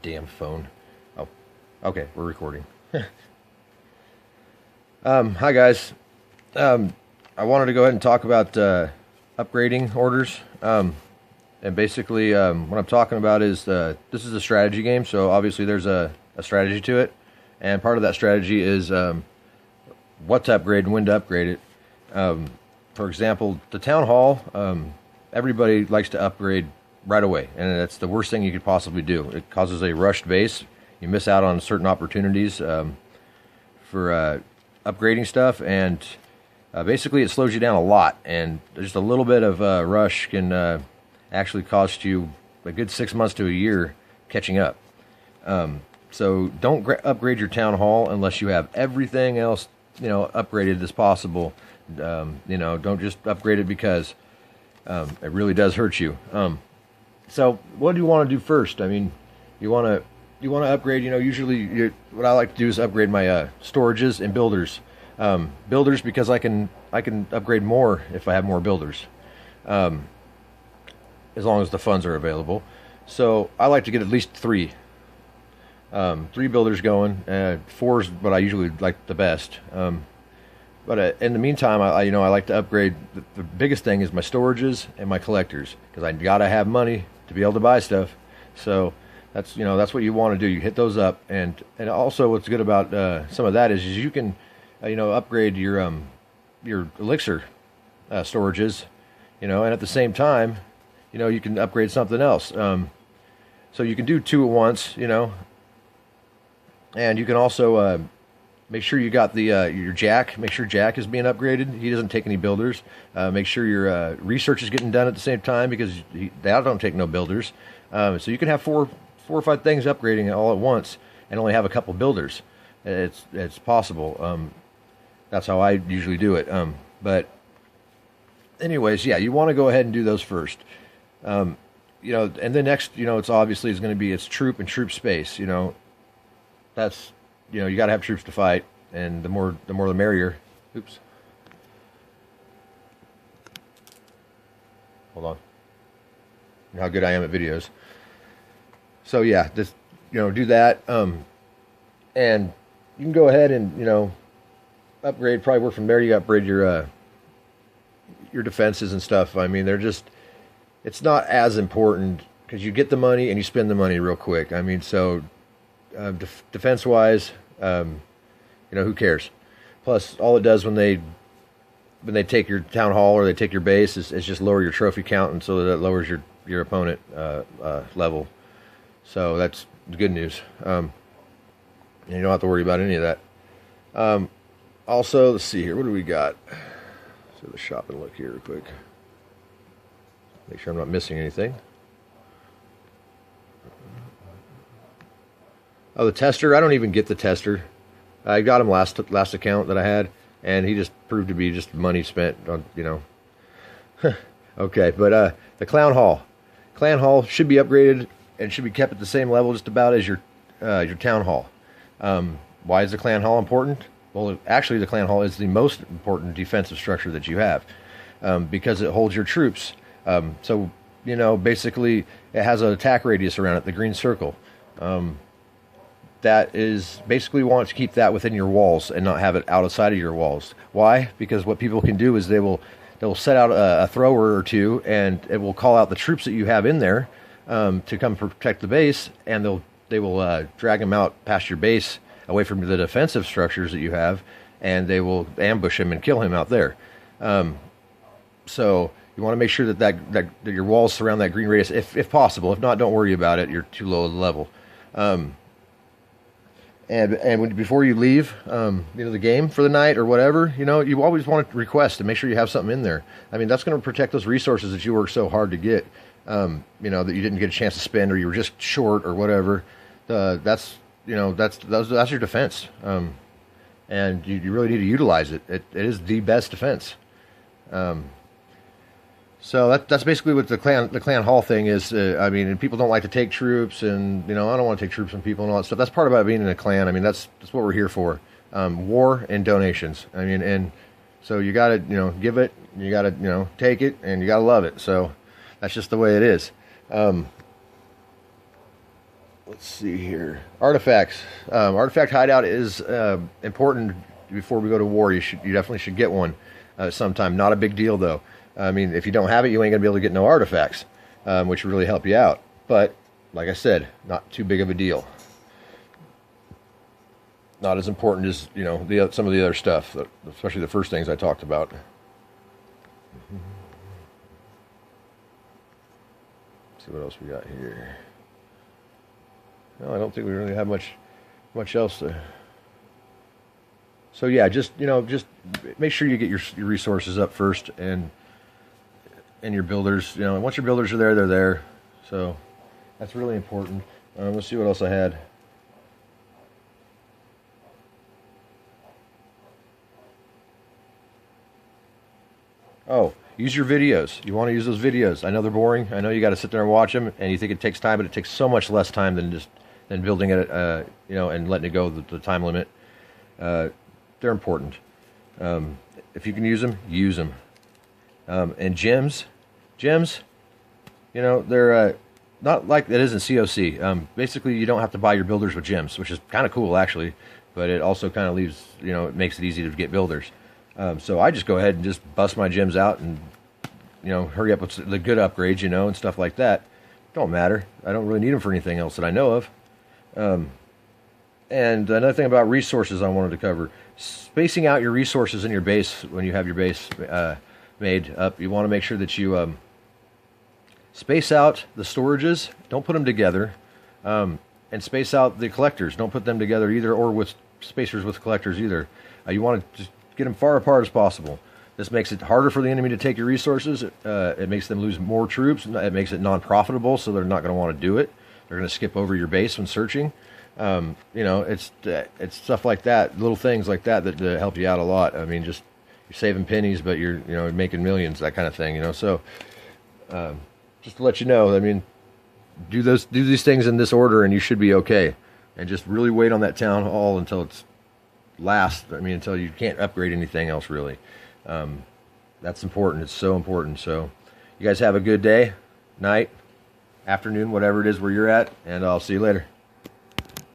damn phone. Oh, okay, we're recording. Hi guys. I wanted to go ahead and talk about upgrading orders. And basically, what I'm talking about is this is a strategy game, so obviously there's a strategy to it, and part of that strategy is what to upgrade and when to upgrade it. For example, the town hall, everybody likes to upgrade right away, and that's the worst thing you could possibly do. It causes a rushed base. You miss out on certain opportunities for upgrading stuff, and basically it slows you down a lot, and just a little bit of rush can actually cost you a good 6 months to a year catching up. So don't upgrade your town hall unless you have everything else, upgraded as possible. Don't just upgrade it because it really does hurt you. So what do you want to do first? I mean, you want to upgrade. Usually what I like to do is upgrade my storages and builders. Builders because I can upgrade more if I have more builders, as long as the funds are available. So I like to get at least three builders going. Four is what I usually like the best. But in the meantime, I like to upgrade. The biggest thing is my storages and my collectors, because I gotta have money to be able to buy stuff. So that's what you want to do. You hit those up, and also what's good about some of that is you can upgrade your elixir storages, and at the same time, you can upgrade something else. So you can do two at once, and you can also make sure you got the your Jack. Make sure Jack is being upgraded. He doesn't take any builders. Make sure your research is getting done at the same time, because they don't take no builders. So you can have four or five things upgrading all at once and only have a couple builders. It's possible. That's how I usually do it. But anyways, yeah, you want to go ahead and do those first. And then next, it's obviously is going to be its troop and troop space. That's you got to have troops to fight, and the more the merrier. Oops. Hold on. You know how good I am at videos. So yeah, just do that. And you can go ahead and upgrade. Probably work from there. You upgrade your defenses and stuff. I mean, it's not as important, because you get the money and you spend the money real quick. I mean, so defense wise, who cares? Plus, all it does when they take your town hall or they take your base is just lower your trophy count, and so that lowers your opponent level. So that's the good news. And you don't have to worry about any of that. Also, let's see here. What do we got? Let's do the shopping look here real quick. Make sure I'm not missing anything. Oh, the tester. I don't even get the tester. I got him last account that I had, and he just proved to be just money spent on, Okay, but the Clan Hall should be upgraded and should be kept at the same level just about as your Town Hall. Why is the Clan Hall important? Well, actually, the Clan Hall is the most important defensive structure that you have, because it holds your troops. So, basically, it has an attack radius around it, the green circle. That is basically, want to keep that within your walls and not have it outside of your walls. Why? Because what people can do is they will set out a thrower or two, and it will call out the troops that you have in there to come protect the base, and they will drag them out past your base, away from the defensive structures that you have, and they will ambush him and kill him out there. So you want to make sure that your walls surround that green radius, if possible. If not, don't worry about it. You're too low of the level. Before you leave, the game for the night or whatever, you always want to request and make sure you have something in there. I mean, that's going to protect those resources that you worked so hard to get. That you didn't get a chance to spend, or you were just short or whatever. That's your defense. And you really need to utilize it. It is the best defense. So that's basically what the clan hall thing is. And people don't like to take troops, and I don't want to take troops from people and all that stuff. That's part about being in a clan. I mean, that's what we're here for. War and donations. I mean, and so you got to give it, you got to take it, and you got to love it. So that's just the way it is. let's see here. Artifacts. Artifact hideout is important before we go to war. You definitely should get one sometime. Not a big deal though. I mean, if you don't have it, you ain't gonna be able to get no artifacts, which will really help you out. But like I said, not too big of a deal. Not as important as, you know, some of the other stuff, especially the first things I talked about. Let's see what else we got here. No, I don't think we really have much else to. So yeah, just make sure you get your resources up first, and your builders. You know, once your builders are there, they're there. So that's really important. Let's see what else I had. Oh, use your videos. You want to use those videos. I know they're boring. I know you got to sit there and watch them, and you think it takes time, but it takes so much less time than building it, you know, and letting it go the time limit. They're important. If you can use them, use them. And gems, you know, they're not like it is in COC. Basically, you don't have to buy your builders with gems, which is kind of cool actually, but it also kind of leaves, you know, it makes it easy to get builders. So I just go ahead and just bust my gems out and, you know, hurry up with the good upgrades, you know, and stuff like that. Don't matter. I don't really need them for anything else that I know of. And another thing about resources I wanted to cover. Spacing out your resources in your base when you have your base made up. You want to make sure that you space out the storages. Don't put them together. And space out the collectors. Don't put them together either, or with spacers with collectors either. You want to just get them far apart as possible. This makes it harder for the enemy to take your resources. It makes them lose more troops. It makes it non-profitable, so they're not going to want to do it. They're going to skip over your base when searching. You know, it's stuff like that, little things like that that help you out a lot. I mean, just you're saving pennies, but you're making millions, that kind of thing. You know, so just to let you know, I mean, do these things in this order, and you should be okay. And just really wait on that town hall until it's last. I mean, until you can't upgrade anything else really. That's important. It's so important. So you guys have a good day, night, afternoon, whatever it is where you're at, and I'll see you later.